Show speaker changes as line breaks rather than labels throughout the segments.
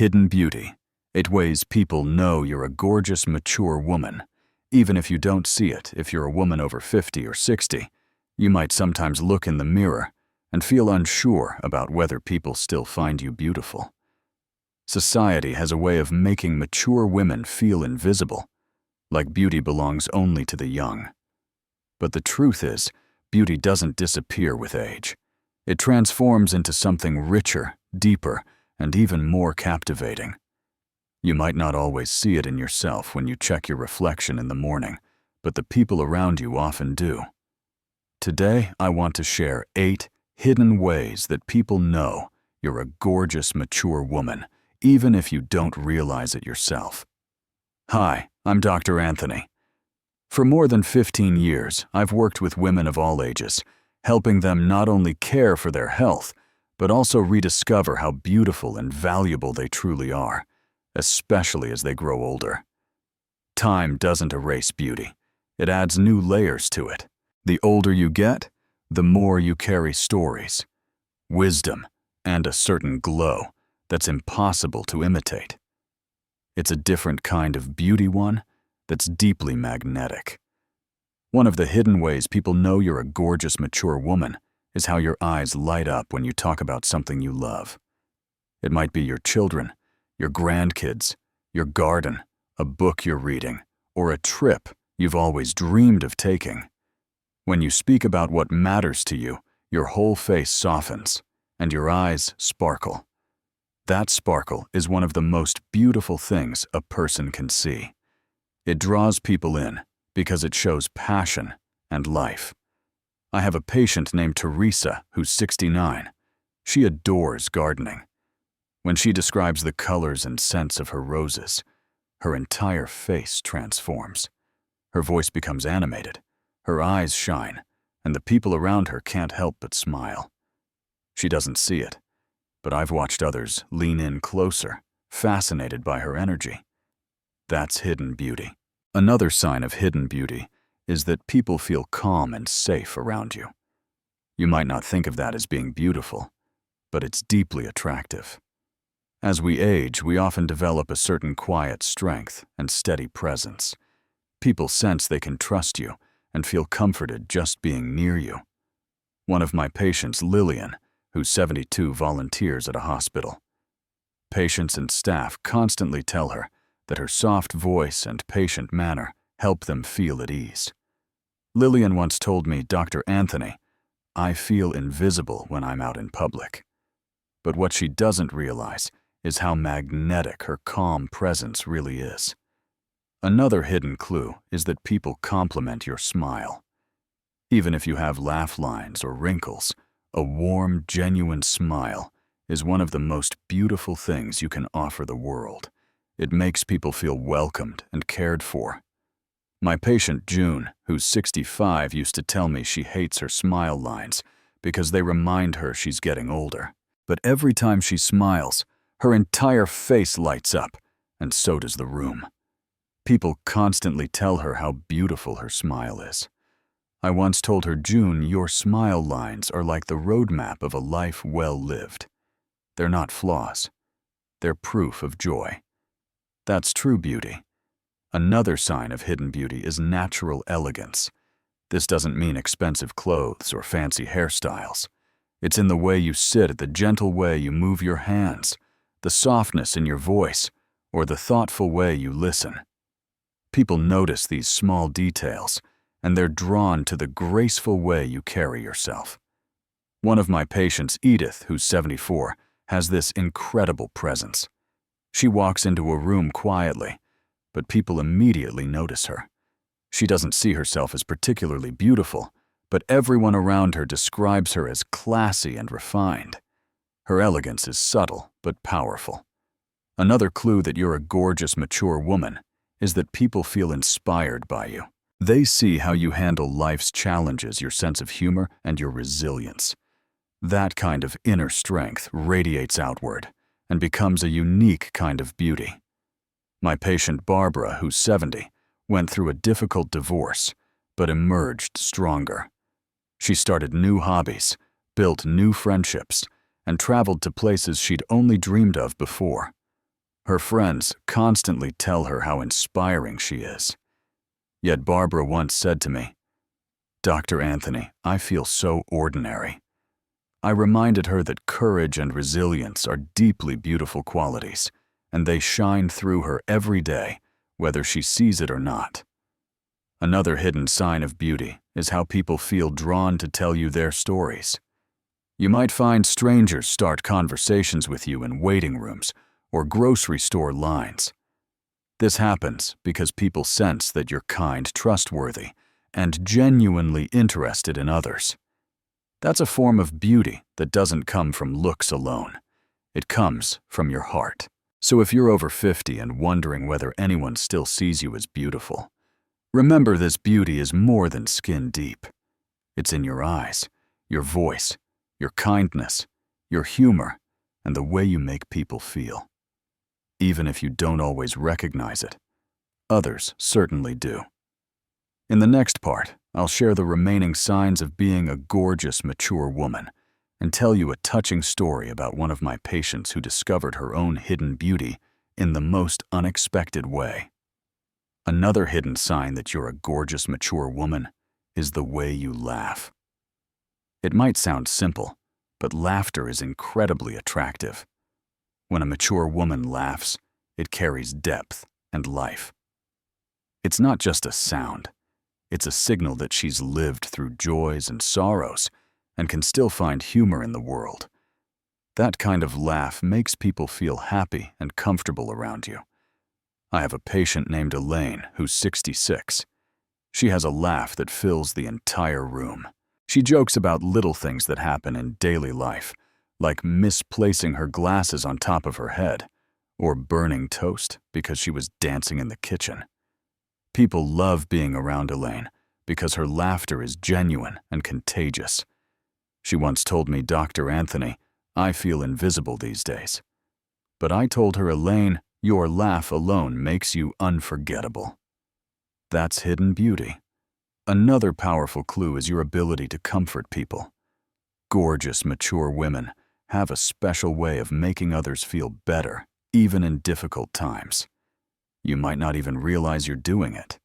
Hidden beauty. 8 ways people know you're a gorgeous, mature woman. Even if you don't see it, if you're a woman over 50 or 60, you might sometimes look in the mirror and feel unsure about whether people still find you beautiful. Society has a way of making mature women feel invisible, like beauty belongs only to the young. But the truth is, beauty doesn't disappear with age. It transforms into something richer, deeper, and even more captivating. You might not always see it in yourself when you check your reflection in the morning, but the people around you often do. Today, I want to share 8 hidden ways that people know you're a gorgeous, mature woman, even if you don't realize it yourself. Hi, I'm Dr. Anthony. For more than 15 years, I've worked with women of all ages, helping them not only care for their health, but also rediscover how beautiful and valuable they truly are, especially as they grow older. Time doesn't erase beauty. It adds new layers to it. The older you get, the more you carry stories, wisdom, and a certain glow that's impossible to imitate. It's a different kind of beauty, one that's deeply magnetic. One of the hidden ways people know you're a gorgeous, mature woman is how your eyes light up when you talk about something you love. It might be your children, your grandkids, your garden, a book you're reading, or a trip you've always dreamed of taking. When you speak about what matters to you, your whole face softens and your eyes sparkle. That sparkle is one of the most beautiful things a person can see. It draws people in because it shows passion and life. I have a patient named Teresa who's 69. She adores gardening. When she describes the colors and scents of her roses, her entire face transforms. Her voice becomes animated, her eyes shine, and the people around her can't help but smile. She doesn't see it, but I've watched others lean in closer, fascinated by her energy. That's hidden beauty. Another sign of hidden beauty is that people feel calm and safe around you. You might not think of that as being beautiful, but it's deeply attractive. As we age, we often develop a certain quiet strength and steady presence. People sense they can trust you and feel comforted just being near you. One of my patients, Lillian, who's 72, volunteers at a hospital. Patients and staff constantly tell her that her soft voice and patient manner help them feel at ease. Lillian once told me, "Dr. Anthony, I feel invisible when I'm out in public." But what she doesn't realize is how magnetic her calm presence really is. Another hidden clue is that people compliment your smile. Even if you have laugh lines or wrinkles, a warm, genuine smile is one of the most beautiful things you can offer the world. It makes people feel welcomed and cared for. My patient June, who's 65, used to tell me she hates her smile lines because they remind her she's getting older. But every time she smiles, her entire face lights up, and so does the room. People constantly tell her how beautiful her smile is. I once told her, "June, your smile lines are like the roadmap of a life well lived. They're not flaws. They're proof of joy." That's true beauty. Another sign of hidden beauty is natural elegance. This doesn't mean expensive clothes or fancy hairstyles. It's in the way you sit, the gentle way you move your hands, the softness in your voice, or the thoughtful way you listen. People notice these small details, and they're drawn to the graceful way you carry yourself. One of my patients, Edith, who's 74, has this incredible presence. She walks into a room quietly, but people immediately notice her. She doesn't see herself as particularly beautiful, but everyone around her describes her as classy and refined. Her elegance is subtle but powerful. Another clue that you're a gorgeous, mature woman is that people feel inspired by you. They see how you handle life's challenges, your sense of humor, and your resilience. That kind of inner strength radiates outward and becomes a unique kind of beauty. My patient Barbara, who's 70, went through a difficult divorce, but emerged stronger. She started new hobbies, built new friendships, and traveled to places she'd only dreamed of before. Her friends constantly tell her how inspiring she is. Yet Barbara once said to me, "Dr. Anthony, I feel so ordinary." I reminded her that courage and resilience are deeply beautiful qualities, and they shine through her every day, whether she sees it or not. Another hidden sign of beauty is how people feel drawn to tell you their stories. You might find strangers start conversations with you in waiting rooms or grocery store lines. This happens because people sense that you're kind, trustworthy, and genuinely interested in others. That's a form of beauty that doesn't come from looks alone. It comes from your heart. So if you're over 50 and wondering whether anyone still sees you as beautiful, remember this beauty is more than skin deep. It's in your eyes, your voice, your kindness, your humor, and the way you make people feel. Even if you don't always recognize it, others certainly do. In the next part, I'll share the remaining signs of being a gorgeous, mature woman and tell you a touching story about one of my patients who discovered her own hidden beauty in the most unexpected way. Another hidden sign that you're a gorgeous, mature woman is the way you laugh. It might sound simple, but laughter is incredibly attractive. When a mature woman laughs, it carries depth and life. It's not just a sound. It's a signal that she's lived through joys and sorrows and can still find humor in the world. That kind of laugh makes people feel happy and comfortable around you. I have a patient named Elaine who's 66. She has a laugh that fills the entire room. She jokes about little things that happen in daily life, like misplacing her glasses on top of her head, or burning toast because she was dancing in the kitchen. People love being around Elaine because her laughter is genuine and contagious. She once told me, "Dr. Anthony, I feel invisible these days." But I told her, "Elaine, your laugh alone makes you unforgettable." That's hidden beauty. Another powerful clue is your ability to comfort people. Gorgeous, mature women have a special way of making others feel better, even in difficult times. You might not even realize you're doing it.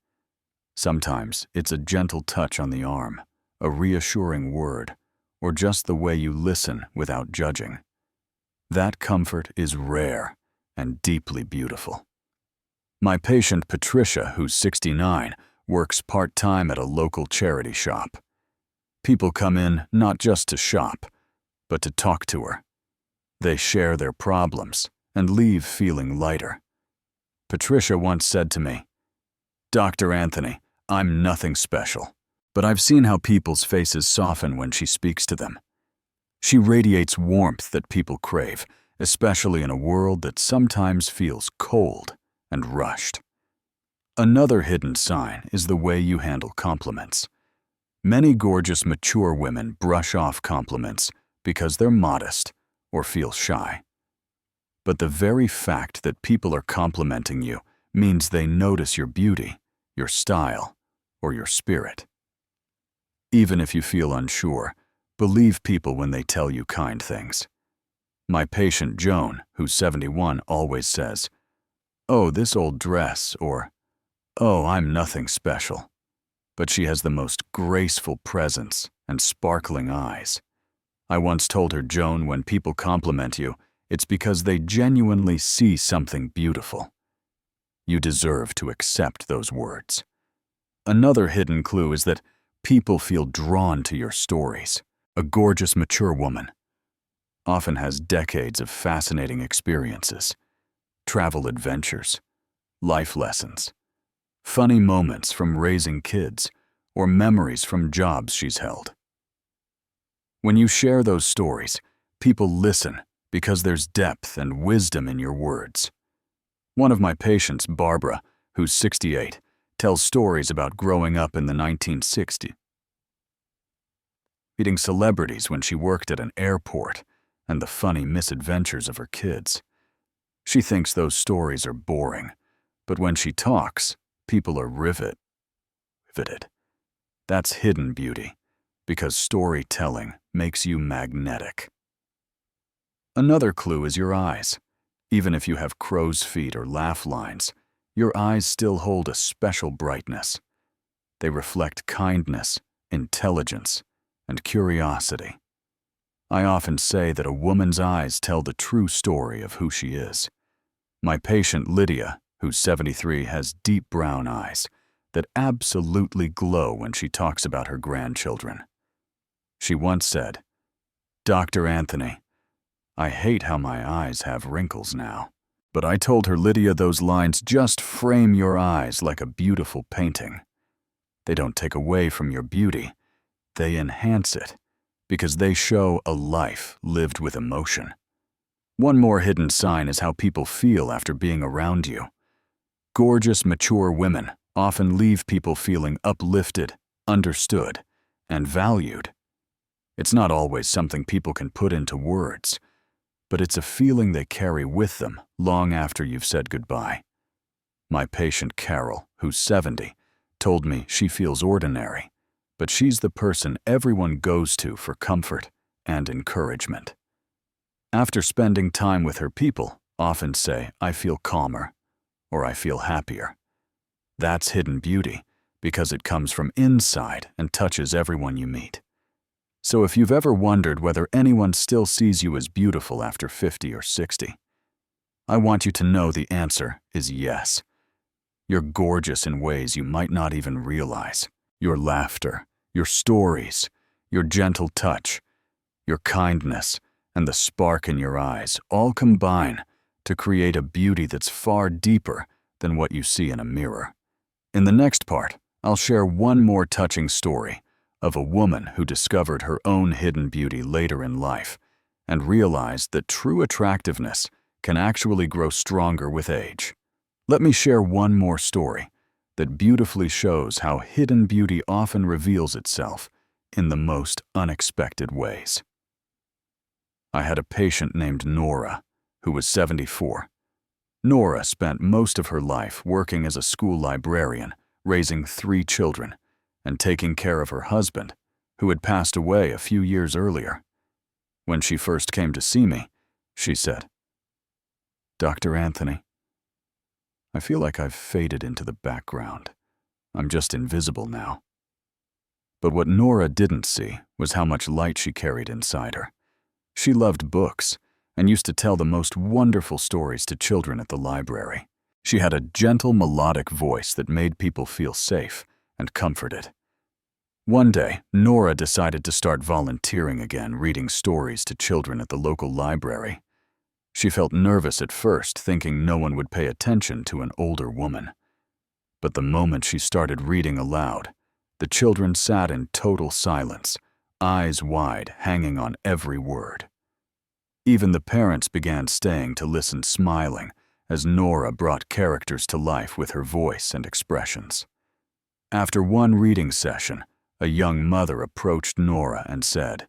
Sometimes it's a gentle touch on the arm, a reassuring word, or just the way you listen without judging. That comfort is rare and deeply beautiful. My patient Patricia, who's 69, works part-time at a local charity shop. People come in not just to shop, but to talk to her. They share their problems and leave feeling lighter. Patricia once said to me, "Dr. Anthony, I'm nothing special, but I've seen how people's faces soften when she speaks to them." She radiates warmth that people crave, especially in a world that sometimes feels cold and rushed. Another hidden sign is the way you handle compliments. Many gorgeous, mature women brush off compliments because they're modest or feel shy. But the very fact that people are complimenting you means they notice your beauty, your style, or your spirit. Even if you feel unsure, believe people when they tell you kind things. My patient Joan, who's 71, always says, "Oh, this old dress," or "Oh, I'm nothing special." But she has the most graceful presence and sparkling eyes. I once told her, "Joan, when people compliment you, it's because they genuinely see something beautiful." You deserve to accept those words. Another hidden clue is that people feel drawn to your stories. A gorgeous, mature woman often has decades of fascinating experiences, travel adventures, life lessons, funny moments from raising kids, or memories from jobs she's held. When you share those stories, people listen because there's depth and wisdom in your words. One of my patients, Barbara, who's 68, tells stories about growing up in the 1960s, meeting celebrities when she worked at an airport, and the funny misadventures of her kids. She thinks those stories are boring, but when she talks, people are riveted. That's hidden beauty, because storytelling makes you magnetic. Another clue is your eyes. Even if you have crow's feet or laugh lines, your eyes still hold a special brightness. They reflect kindness, intelligence, and curiosity. I often say that a woman's eyes tell the true story of who she is. My patient Lydia, who's 73, has deep brown eyes that absolutely glow when she talks about her grandchildren. She once said, "Dr. Anthony, I hate how my eyes have wrinkles now." But I told her, "Lydia, those lines just frame your eyes like a beautiful painting. They don't take away from your beauty, they enhance it, because they show a life lived with emotion." One more hidden sign is how people feel after being around you. Gorgeous, mature women often leave people feeling uplifted, understood, and valued. It's not always something people can put into words, but it's a feeling they carry with them long after you've said goodbye. My patient Carol, who's 70, told me she feels ordinary, but she's the person everyone goes to for comfort and encouragement. After spending time with her, people often say, "I feel calmer," or "I feel happier." That's hidden beauty, because it comes from inside and touches everyone you meet. So if you've ever wondered whether anyone still sees you as beautiful after 50 or 60, I want you to know the answer is yes. You're gorgeous in ways you might not even realize. Your laughter, your stories, your gentle touch, your kindness, and the spark in your eyes all combine to create a beauty that's far deeper than what you see in a mirror. In the next part, I'll share one more touching story of a woman who discovered her own hidden beauty later in life and realized that true attractiveness can actually grow stronger with age. Let me share one more story that beautifully shows how hidden beauty often reveals itself in the most unexpected ways. I had a patient named Nora, who was 74. Nora spent most of her life working as a school librarian, raising 3 children, and taking care of her husband, who had passed away a few years earlier. When she first came to see me, she said, "Dr. Anthony, I feel like I've faded into the background. I'm just invisible now." But what Nora didn't see was how much light she carried inside her. She loved books and used to tell the most wonderful stories to children at the library. She had a gentle, melodic voice that made people feel safe and comforted. One day, Nora decided to start volunteering again, reading stories to children at the local library. She felt nervous at first, thinking no one would pay attention to an older woman. But the moment she started reading aloud, the children sat in total silence, eyes wide, hanging on every word. Even the parents began staying to listen, smiling, as Nora brought characters to life with her voice and expressions. After one reading session, a young mother approached Nora and said,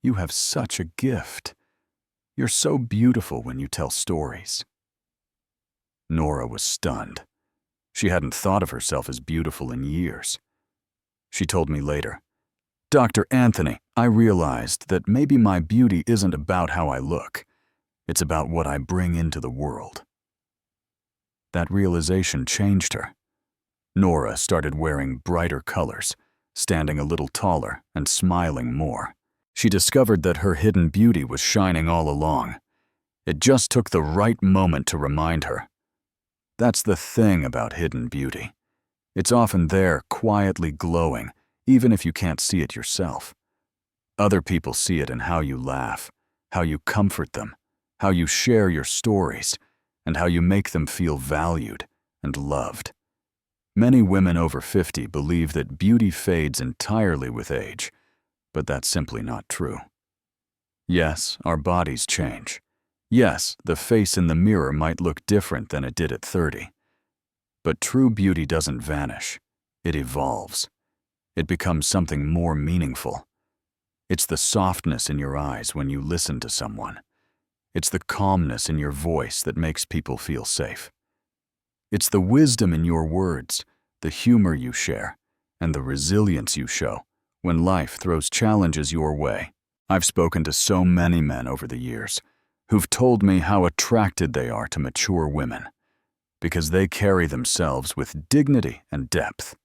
"You have such a gift. You're so beautiful when you tell stories." Nora was stunned. She hadn't thought of herself as beautiful in years. She told me later, "Dr. Anthony, I realized that maybe my beauty isn't about how I look. It's about what I bring into the world." That realization changed her. Nora started wearing brighter colors, standing a little taller and smiling more. She discovered that her hidden beauty was shining all along. It just took the right moment to remind her. That's the thing about hidden beauty. It's often there, quietly glowing, even if you can't see it yourself. Other people see it in how you laugh, how you comfort them, how you share your stories, and how you make them feel valued and loved. Many women over 50 believe that beauty fades entirely with age, but that's simply not true. Yes, our bodies change. Yes, the face in the mirror might look different than it did at 30. But true beauty doesn't vanish. It evolves. It becomes something more meaningful. It's the softness in your eyes when you listen to someone. It's the calmness in your voice that makes people feel safe. It's the wisdom in your words, the humor you share, and the resilience you show when life throws challenges your way. I've spoken to so many men over the years, who've told me how attracted they are to mature women, because they carry themselves with dignity and depth.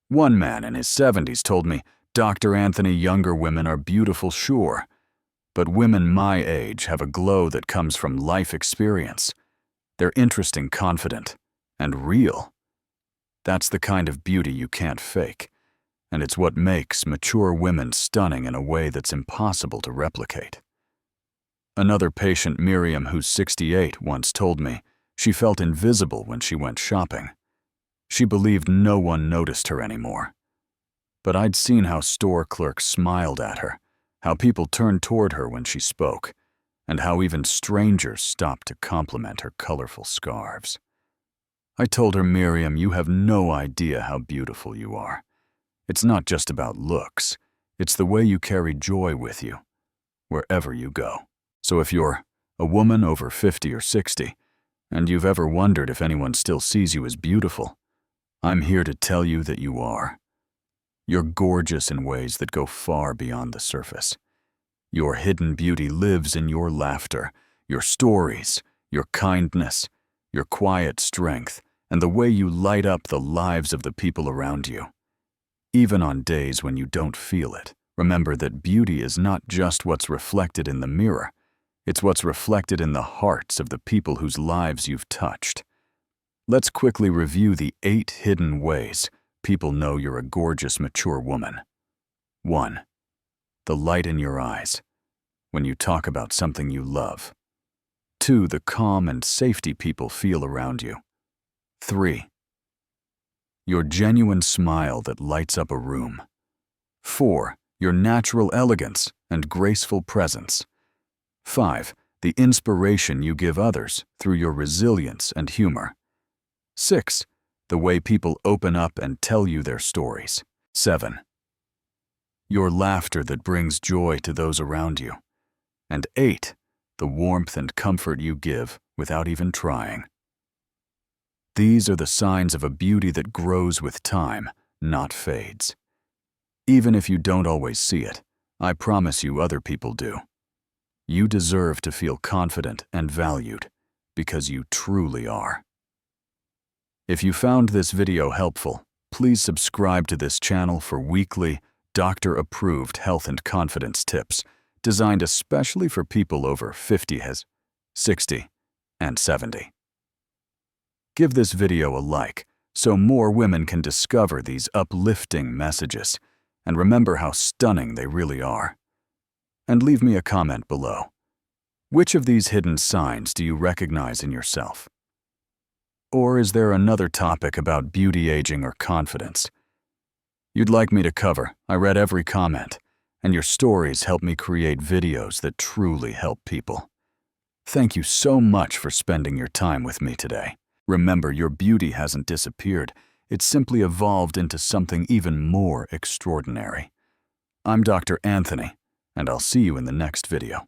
One man in his 70s told me, "Dr. Anthony, younger women are beautiful, sure, but women my age have a glow that comes from life experience. They're interesting, confident, and real. That's the kind of beauty you can't fake, and it's what makes mature women stunning in a way that's impossible to replicate." Another patient, Miriam, who's 68, once told me she felt invisible when she went shopping. She believed no one noticed her anymore. But I'd seen how store clerks smiled at her, how people turned toward her when she spoke, and how even strangers stopped to compliment her colorful scarves. I told her, "Miriam, you have no idea how beautiful you are. It's not just about looks. It's the way you carry joy with you, wherever you go." So if you're a woman over 50 or 60, and you've ever wondered if anyone still sees you as beautiful, I'm here to tell you that you are. You're gorgeous in ways that go far beyond the surface. Your hidden beauty lives in your laughter, your stories, your kindness, your quiet strength, and the way you light up the lives of the people around you. Even on days when you don't feel it, remember that beauty is not just what's reflected in the mirror. It's what's reflected in the hearts of the people whose lives you've touched. Let's quickly review the 8 hidden ways people know you're a gorgeous, mature woman. 1. The light in your eyes when you talk about something you love. 2. The calm and safety people feel around you. 3. Your genuine smile that lights up a room. 4. Your natural elegance and graceful presence. 5. The inspiration you give others through your resilience and humor. 6. The way people open up and tell you their stories. 7. Your laughter that brings joy to those around you. And 8. The warmth and comfort you give without even trying. These are the signs of a beauty that grows with time, not fades. Even if you don't always see it, I promise you other people do. You deserve to feel confident and valued because you truly are. If you found this video helpful, please subscribe to this channel for weekly, doctor-approved health and confidence tips designed especially for people over 50, 60, and 70. Give this video a like so more women can discover these uplifting messages and remember how stunning they really are. And leave me a comment below. Which of these hidden signs do you recognize in yourself? Or is there another topic about beauty, aging, or confidence you'd like me to cover? I read every comment, and your stories help me create videos that truly help people. Thank you so much for spending your time with me today. Remember, your beauty hasn't disappeared. It's simply evolved into something even more extraordinary. I'm Dr. Anthony, and I'll see you in the next video.